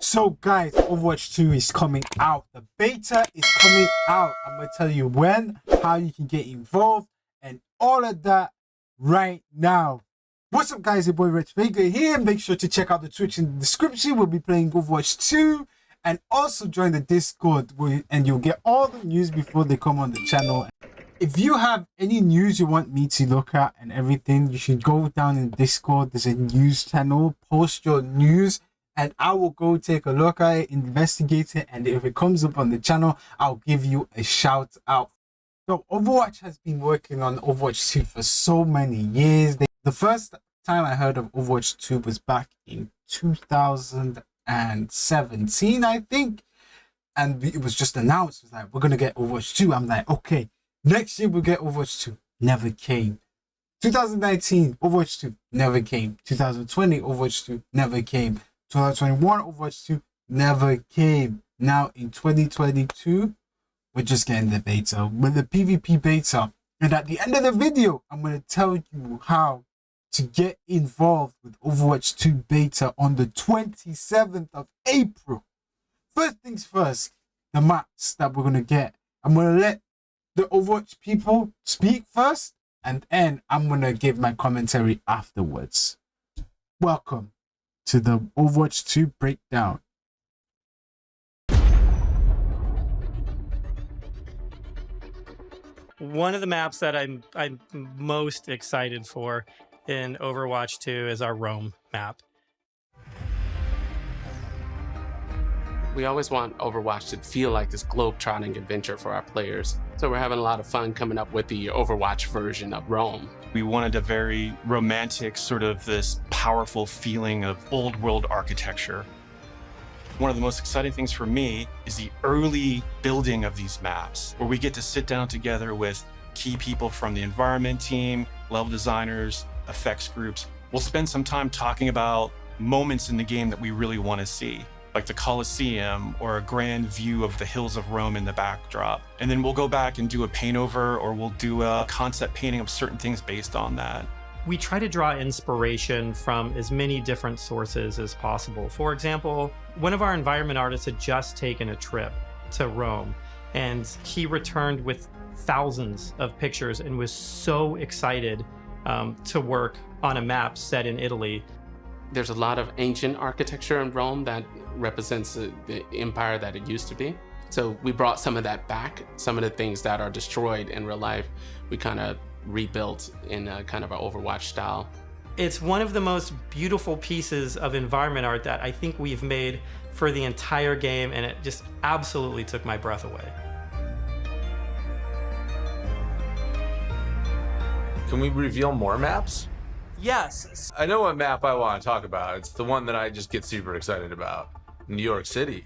So guys, Overwatch 2 is coming out. The beta is coming out. I'm going to tell you when, how you can get involved, and all of that right now. What's up guys, your boy WRETCHVAGA here. Make sure to check out the Twitch in the description. We'll be playing Overwatch 2. And also join the Discord and you'll get all the news before they come on the channel. If you have any news you want me to look at and everything, you should go down in Discord. There's a news channel. Post your news and I will go take a look at it, investigate it, and if it comes up on the channel, I'll give you a shout out. So Overwatch has been working on Overwatch 2 for so many years. The first time I heard of Overwatch 2 was back in 2017, I think, and it was just announced. It was like, we're gonna get Overwatch 2. I'm like, okay, next year we'll get Overwatch 2. Never came. 2019 Overwatch 2 never came. 2020 Overwatch 2 never came. 2021 Overwatch 2 never came. Now in 2022 we're just getting the beta. With the PvP beta, and at the end of the video I'm going to tell you how to get involved with Overwatch 2 beta on the 27th of April. First things first, the maps that we're going to get. I'm going to let the Overwatch people speak first, and then I'm going to give my commentary afterwards. Welcome to the Overwatch 2 breakdown. One of the maps that I'm most excited for in Overwatch 2 is our Rome map. We always want Overwatch to feel like this globe-trotting adventure for our players. So we're having a lot of fun coming up with the Overwatch version of Rome. We wanted a very romantic, sort of this powerful feeling of old world architecture. One of the most exciting things for me is the early building of these maps, where we get to sit down together with key people from the environment team, level designers, effects groups. We'll spend some time talking about moments in the game that we really want to see, like the Colosseum or a grand view of the hills of Rome in the backdrop. And then we'll go back and do a paint over, or we'll do a concept painting of certain things based on that. We try to draw inspiration from as many different sources as possible. For example, one of our environment artists had just taken a trip to Rome, and he returned with thousands of pictures and was so excited to work on a map set in Italy. There's a lot of ancient architecture in Rome that represents the empire that it used to be. So we brought some of that back. Some of the things that are destroyed in real life, we kind of rebuilt in a kind of an Overwatch style. It's one of the most beautiful pieces of environment art that I think we've made for the entire game, and it just absolutely took my breath away. Can we reveal more maps? Yes. I know what map I want to talk about. It's the one that I just get super excited about. New York City.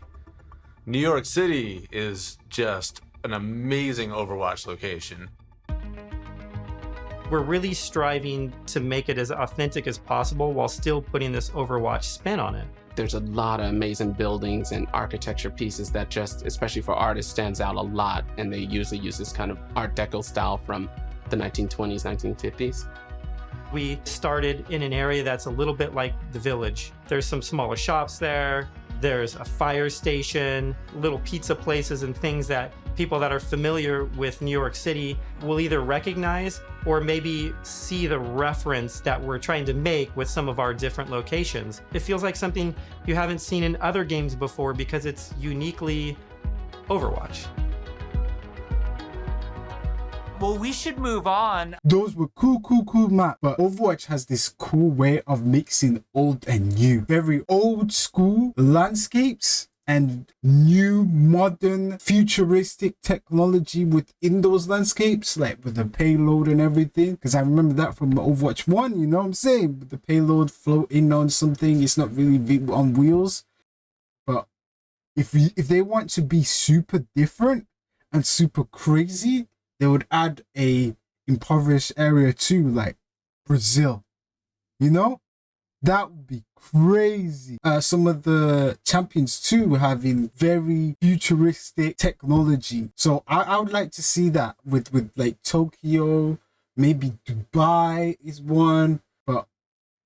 New York City is just an amazing Overwatch location. We're really striving to make it as authentic as possible while still putting this Overwatch spin on it. There's a lot of amazing buildings and architecture pieces that just, especially for artists, stands out a lot. And they usually use this kind of Art Deco style from the 1920s, 1950s. We started in an area that's a little bit like the Village. There's some smaller shops there. There's a fire station, little pizza places, and things that people that are familiar with New York City will either recognize or maybe see the reference that we're trying to make with some of our different locations. It feels like something you haven't seen in other games before because it's uniquely Overwatch. Well, we should move on. Those were cool maps, but Overwatch has this cool way of mixing old and new. Very old school landscapes and new modern futuristic technology within those landscapes, like with the payload and everything. Because I remember that from Overwatch 1, you know what I'm saying? With the payload floating on something, it's not really on wheels. But if they want to be super different and super crazy, they would add a impoverished area too, like Brazil. You know? That would be crazy. Some of the champions too having very futuristic technology. So I would like to see that with like Tokyo, maybe Dubai is one. But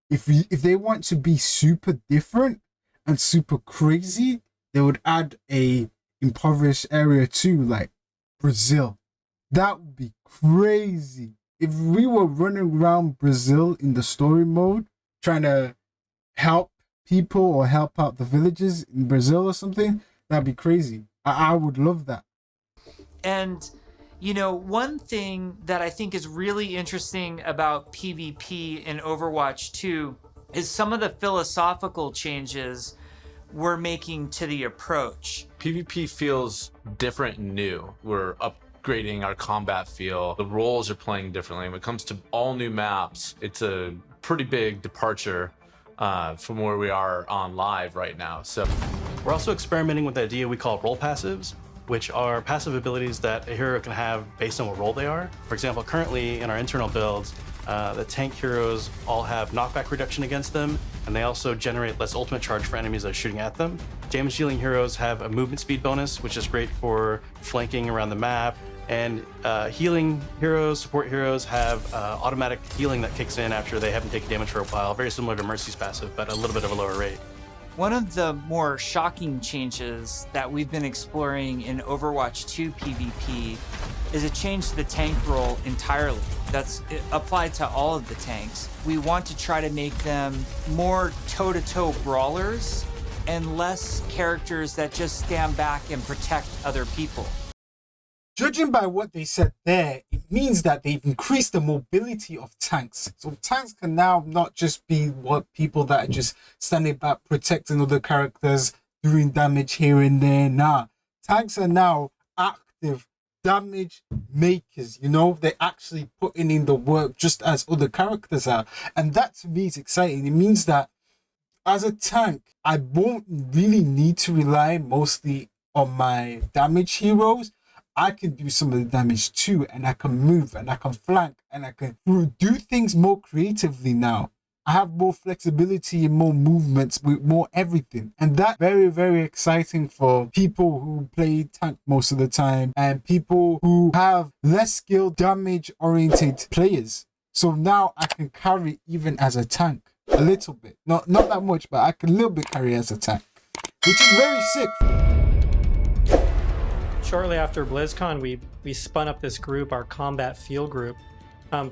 if they want to be super different and super crazy, they would add a impoverished area too, like Brazil. That would be crazy. If we were running around Brazil in the story mode, trying to help people or help out the villages in Brazil or something, that'd be crazy. I would love that. And, you know, one thing that I think is really interesting about PvP in Overwatch 2 is some of the philosophical changes we're making to the approach. PvP feels different and new. We're upgrading our combat feel. The roles are playing differently. When it comes to all new maps, it's a pretty big departure from where we are on live right now. So we're also experimenting with the idea we call role passives, which are passive abilities that a hero can have based on what role they are. For example, currently in our internal builds, the tank heroes all have knockback reduction against them, and they also generate less ultimate charge for enemies that are shooting at them. Damage dealing heroes have a movement speed bonus, which is great for flanking around the map. And healing heroes, support heroes have automatic healing that kicks in after they haven't taken damage for a while, very similar to Mercy's passive, but a little bit of a lower rate. One of the more shocking changes that we've been exploring in Overwatch 2 PvP is a change to the tank role entirely. That's applied to all of the tanks. We want to try to make them more toe-to-toe brawlers and less characters that just stand back and protect other people. Judging by what they said there, it means that they've increased the mobility of tanks. So tanks can now not just be what people that are just standing back protecting other characters, doing damage here and there. Nah, tanks are now active damage makers. You know, they're actually putting in the work just as other characters are. And that to me is exciting. It means that as a tank, I won't really need to rely mostly on my damage heroes. I can do some of the damage too, and I can move, and I can flank, and I can do things more creatively now. I have more flexibility and more movements with more everything. And that's very, very exciting for people who play tank most of the time and people who have less skilled damage-oriented players. So now I can carry even as a tank, a little bit. Not that much, but I can a little bit carry as a tank, which is very sick. Shortly after BlizzCon, we spun up this group, our combat field group,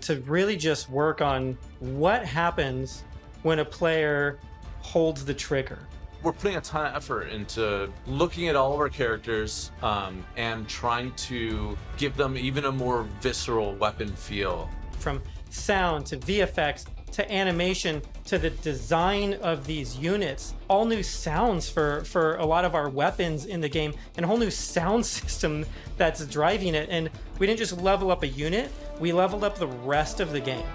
to really just work on what happens when a player holds the trigger. We're putting a ton of effort into looking at all of our characters and trying to give them even a more visceral weapon feel. From sound to VFX to animation to the design of these units, all new sounds for a lot of our weapons in the game, and a whole new sound system that's driving it. And we didn't just level up a unit, we leveled up the rest of the game.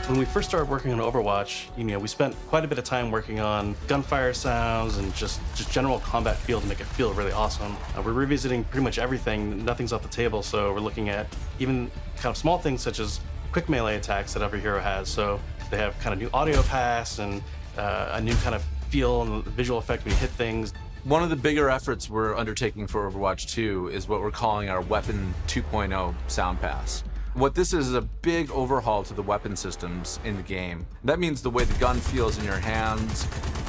When we first started working on Overwatch, we spent quite a bit of time working on gunfire sounds and just general combat feel to make it feel really awesome. We're revisiting pretty much everything, nothing's off the table, so we're looking at even kind of small things such as quick melee attacks that every hero has. So they have kind of new audio pass and a new kind of feel and visual effect when you hit things. One of the bigger efforts we're undertaking for Overwatch 2 is what we're calling our Weapon 2.0 Sound Pass. What this is a big overhaul to the weapon systems in the game. That means the way the gun feels in your hands.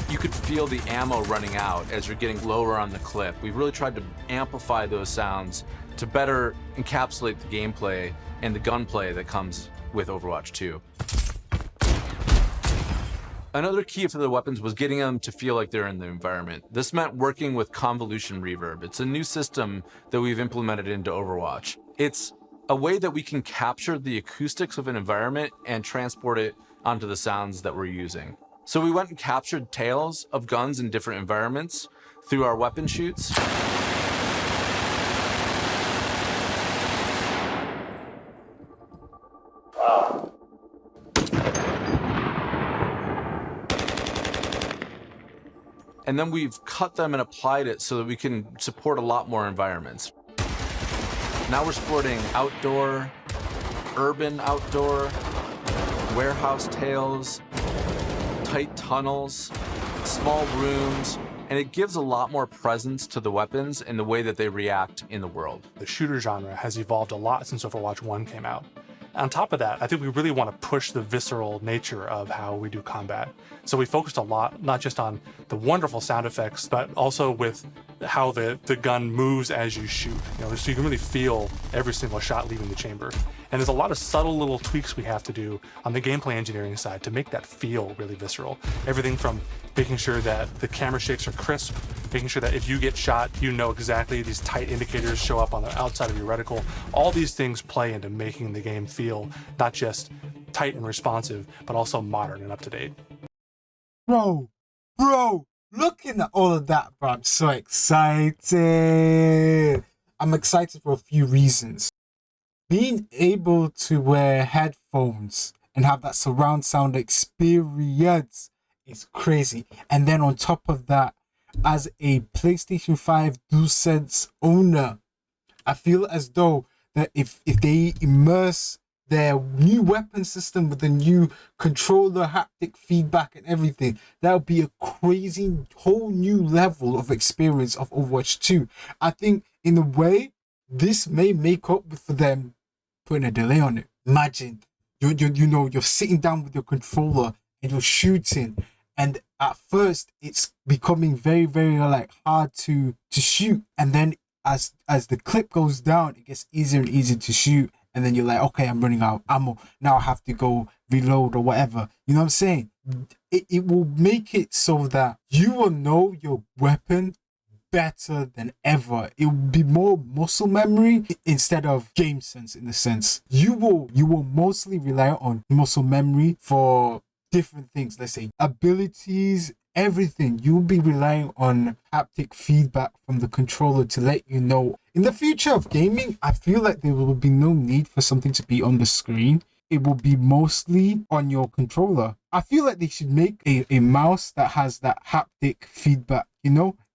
You could feel the ammo running out as you're getting lower on the clip. We've really tried to amplify those sounds to better encapsulate the gameplay and the gunplay that comes with Overwatch 2. Another key for the weapons was getting them to feel like they're in the environment. This meant working with convolution reverb. It's a new system that we've implemented into Overwatch. It's a way that we can capture the acoustics of an environment and transport it onto the sounds that we're using. So we went and captured tales of guns in different environments through our weapon shoots. And then we've cut them and applied it so that we can support a lot more environments. Now we're supporting outdoor, urban outdoor, warehouse tales, tight tunnels, small rooms, and it gives a lot more presence to the weapons and the way that they react in the world. The shooter genre has evolved a lot since Overwatch 1 came out. On top of that, I think we really want to push the visceral nature of how we do combat. So we focused a lot, not just on the wonderful sound effects, but also with how the gun moves as you shoot. So you can really feel every single shot leaving the chamber. And there's a lot of subtle little tweaks we have to do on the gameplay engineering side to make that feel really visceral. Everything from making sure that the camera shakes are crisp, making sure that if you get shot, you know exactly these tight indicators show up on the outside of your reticle. All these things play into making the game feel not just tight and responsive, but also modern and up to date. Bro, looking at all of that, bro, I'm so excited. I'm excited for a few reasons. Being able to wear headphones and have that surround sound experience is crazy. And then on top of that, as a PlayStation 5 DualSense owner, I feel as though that if they immerse their new weapon system with the new controller, haptic feedback and everything, that would be a crazy whole new level of experience of Overwatch 2. I think in a way, this may make up for them putting a delay on it. Imagine you're sitting down with your controller and you're shooting, and at first it's becoming very, very like hard to shoot, and then as the clip goes down, it gets easier and easier to shoot, and then you're like, okay, I'm running out of ammo, now I have to go reload or whatever. You know what I'm saying? It will make it so that you will know your weapon better than ever. It will be more muscle memory instead of game sense, in a sense. You will mostly rely on muscle memory for different things. Let's say abilities, everything. You'll be relying on haptic feedback from the controller to let you know. In the future of gaming, I feel like there will be no need for something to be on the screen. It will be mostly on your controller. I feel like they should make a mouse that has that haptic feedback,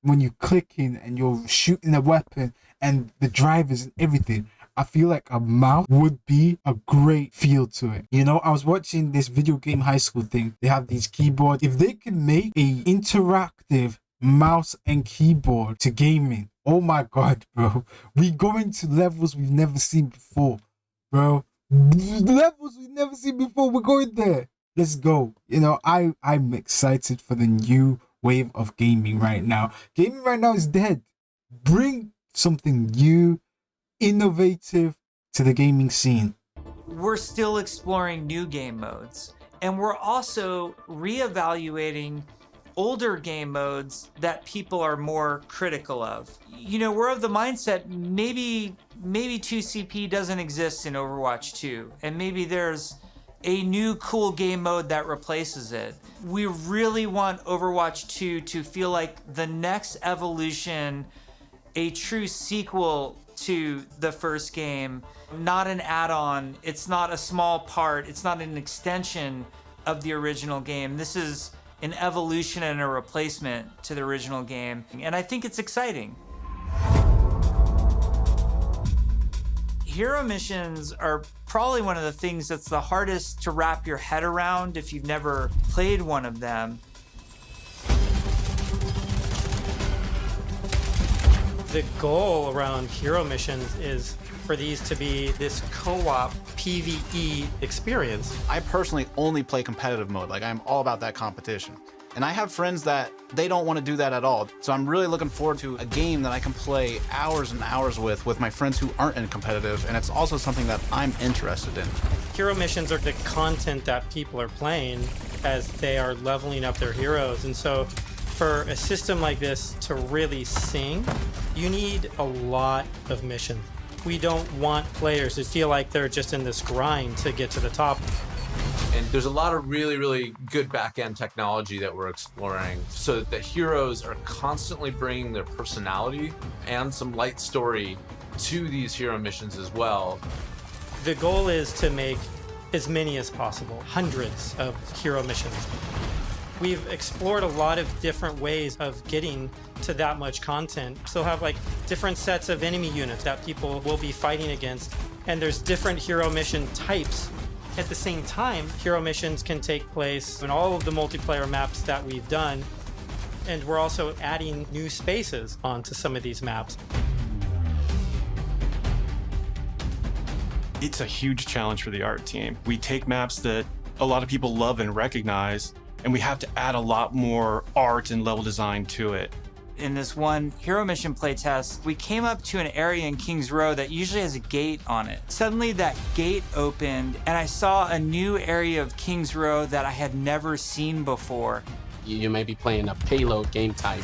when you click in and you're shooting a weapon and the drivers and everything. I feel like a mouse would be a great feel to it. I was watching this video game high school thing. They have these keyboards. If they can make a interactive mouse and keyboard to gaming, oh my God, bro. We go into levels we've never seen before, bro. Levels we've never seen before. We're going there. Let's go. I'm excited for the new wave of gaming right now. Gaming right now is dead. Bring something new, innovative to the gaming scene. We're still exploring new game modes, and we're also reevaluating older game modes that people are more critical of. We're of the mindset maybe 2CP doesn't exist in Overwatch 2, and maybe there's a new cool game mode that replaces it. We really want Overwatch 2 to feel like the next evolution, a true sequel to the first game, not an add-on. It's not a small part. It's not an extension of the original game. This is an evolution and a replacement to the original game, and I think it's exciting. Hero missions are probably one of the things that's the hardest to wrap your head around if you've never played one of them. The goal around hero missions is for these to be this co-op PvE experience. I personally only play competitive mode. Like, I'm all about that competition. And I have friends that they don't want to do that at all. So I'm really looking forward to a game that I can play hours and hours with my friends who aren't in competitive, and it's also something that I'm interested in. Hero missions are the content that people are playing as they are leveling up their heroes. And so for a system like this to really sing, you need a lot of missions. We don't want players to feel like they're just in this grind to get to the top. And there's a lot of really, really good back-end technology that we're exploring so that the heroes are constantly bringing their personality and some light story to these hero missions as well. The goal is to make as many as possible, hundreds of hero missions. We've explored a lot of different ways of getting to that much content. So have like different sets of enemy units that people will be fighting against, and there's different hero mission types. At the same time, hero missions can take place in all of the multiplayer maps that we've done, and we're also adding new spaces onto some of these maps. It's a huge challenge for the art team. We take maps that a lot of people love and recognize, and we have to add a lot more art and level design to it. In this one hero mission playtest, we came up to an area in Kings Row that usually has a gate on it. Suddenly that gate opened and I saw a new area of Kings Row that I had never seen before. You may be playing a payload game type,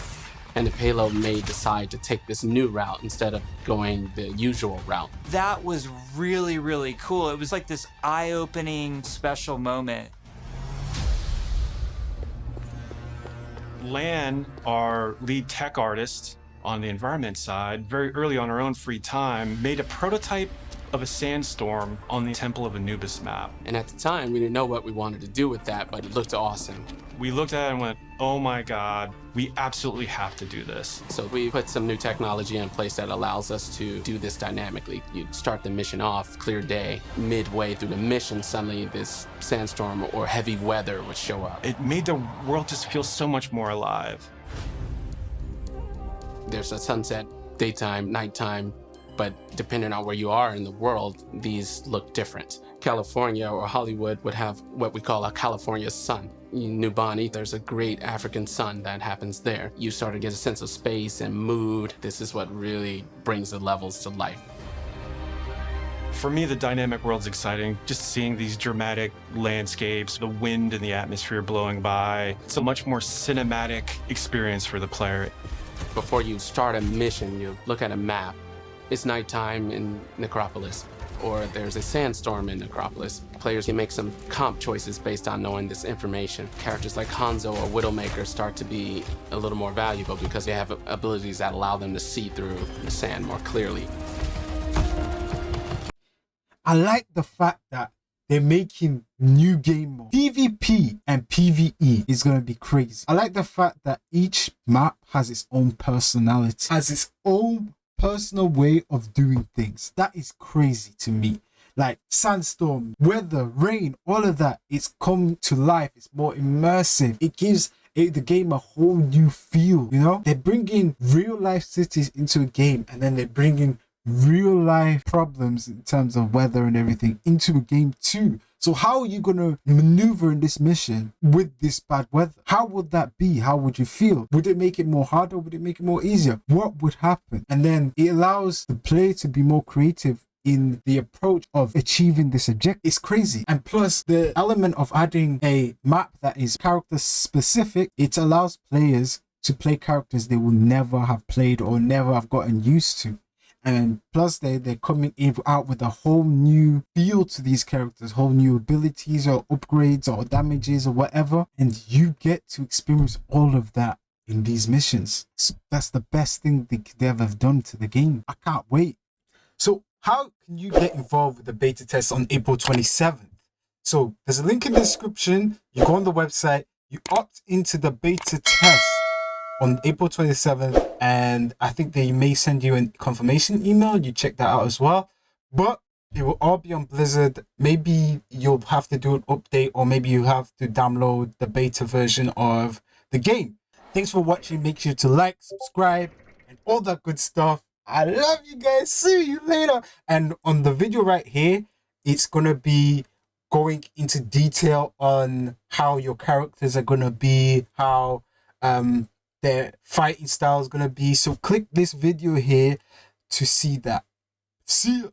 and the payload may decide to take this new route instead of going the usual route. That was really, really cool. It was like this eye-opening special moment. Lan, our lead tech artist on the environment side, very early on our own free time, made a prototype of a sandstorm on the Temple of Anubis map. And at the time, we didn't know what we wanted to do with that, but it looked awesome. We looked at it and went, oh my God, we absolutely have to do this. So we put some new technology in place that allows us to do this dynamically. You start the mission off, clear day. Midway through the mission, suddenly this sandstorm or heavy weather would show up. It made the world just feel so much more alive. There's a sunset, daytime, nighttime, but depending on where you are in the world, these look different. California or Hollywood would have what we call a California sun. In New Bonny, there's a great African sun that happens there. You start to get a sense of space and mood. This is what really brings the levels to life. For me, the dynamic world's exciting. Just seeing these dramatic landscapes, the wind and the atmosphere blowing by. It's a much more cinematic experience for the player. Before you start a mission, you look at a map. It's nighttime in Necropolis, or there's a sandstorm in Necropolis. Players can make some comp choices based on knowing this information. Characters like Hanzo or Widowmaker start to be a little more valuable because they have abilities that allow them to see through the sand more clearly. I like the fact that they're making new game mode. PvP and PvE is going to be crazy. I like the fact that each map has its own personality, has its own personal way of doing things. That is crazy to me. Like sandstorm, weather, rain, all of that, it's come to life. It's more immersive. It gives the game a whole new feel, you know? They're bringing real life cities into a game, and then they're bringing real life problems in terms of weather and everything into a game too. So how are you going to maneuver in this mission with this bad weather? How would that be? How would you feel? Would it make it more harder? Would it make it more easier? What would happen? And then it allows the player to be more creative in the approach of achieving this objective. It's crazy. And plus the element of adding a map that is character specific, it allows players to play characters they will never have played or never have gotten used to. And plus they're coming out with a whole new feel to these characters, whole new abilities or upgrades or damages or whatever. And you get to experience all of that in these missions. So that's the best thing they could ever have done to the game. I can't wait. So how can you get involved with the beta test on April 27th? So there's a link in the description. You go on the website, you opt into the beta test on April 27th, and I think they may send you a confirmation email. You check that out as well. But it will all be on Blizzard. Maybe you'll have to do an update, or maybe you have to download the beta version of the game. Thanks for watching. Make sure to like, subscribe, and all that good stuff. I love you guys. See you later. And on the video right here, it's gonna be going into detail on how your characters are gonna be, how their fighting style is gonna be. So click this video here to see that. See you.